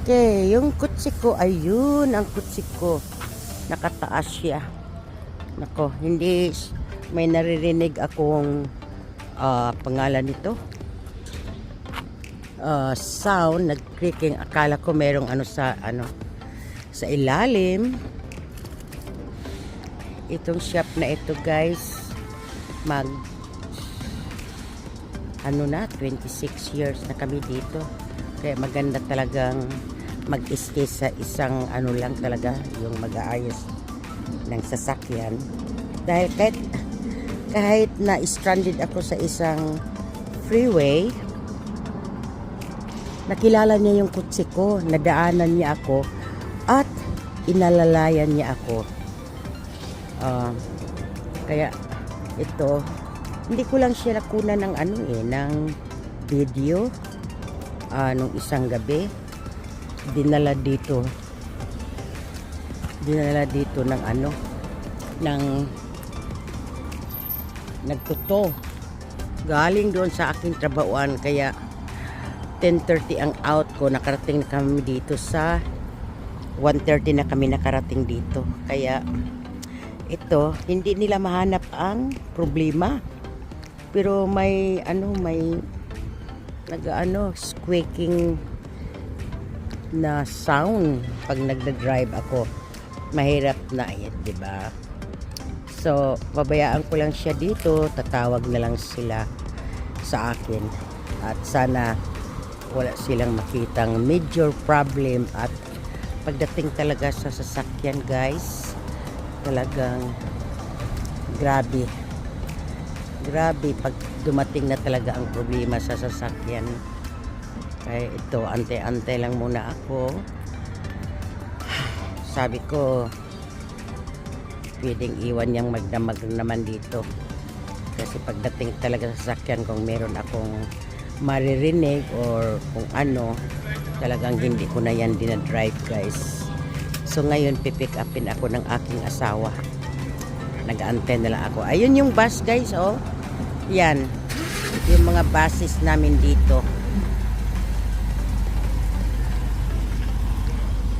Okay, yung kutsi ko, ayun ang kutsi ko. Nakataas siya. Nako, hindi may naririnig akong pangalan nito. Sound, nag-creaking. Akala ko merong sa ilalim. Itong shop na ito, guys, na 26 years na kami dito. Kaya maganda talagang mag-stay sa isang lang talaga, yung mag-aayos ng sasakyan. Dahil kahit na stranded ako sa isang freeway, nakilala niya yung kutsi ko, nadaanan niya ako, at inalalayan niya ako. Kaya ito, hindi ko lang siya nakunan ng ng video nung isang gabi. Dinala dito ng ng nagtuto galing doon sa aking trabahoan. Kaya 10:30 ang out ko. Nakarating na kami dito sa 1:30 na kami nakarating dito. Kaya ito, hindi nila mahanap ang problema, pero may squeaking na sound pag nagda-drive ako. Mahirap na yan, di ba? So, pabayaan ko lang siya dito. Tatawag na lang sila sa akin. At sana wala silang makitang major problem. At pagdating talaga sa sasakyan, guys, talagang grabe pag dumating na talaga ang problema sa sasakyan. Kaya ito, ante-ante lang muna ako. Sabi ko, pwedeng iwan niyang magdamag naman dito. Kasi pagdating talaga sa sasakyan, kung meron akong maririnig or kung talagang hindi ko na yan dinadrive, guys. So ngayon, pipick upin ako ng aking asawa. Nag-aantay na lang ako. Ayun yung bus, guys, oh. Yan. Yung mga buses namin dito.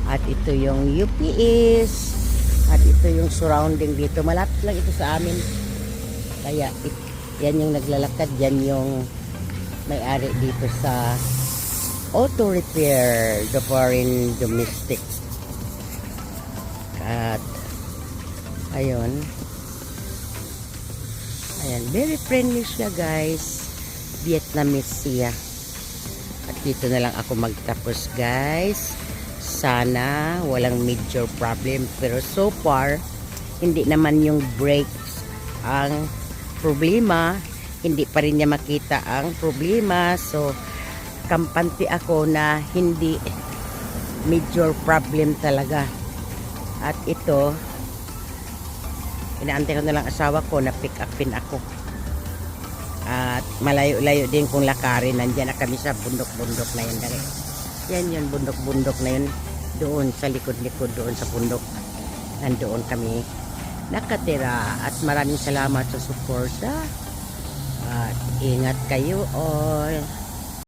At ito yung UPS. At ito yung surrounding dito. Malapit lang ito sa amin. Kaya yan yung naglalakad. Yan yung may-ari dito sa auto repair, the foreign domestic. At ayun, very friendly siya, guys. Vietnamese siya. At dito na lang ako magtapos, guys. Sana walang major problem, pero so far hindi naman yung brakes ang problema. Hindi pa rin niya makita ang problema. So kampante ako na hindi major problem talaga. At ito, inaantay ko na lang asawa ko na pick upin ako. At malayo-layo din kung lakarin. Nandiyan na kami sa bundok-bundok na yun. Yan yun, bundok-bundok na yun. Doon sa likod-likod, doon sa bundok. Nandoon kami nakatira. At maraming salamat sa suporta. At ingat kayo all.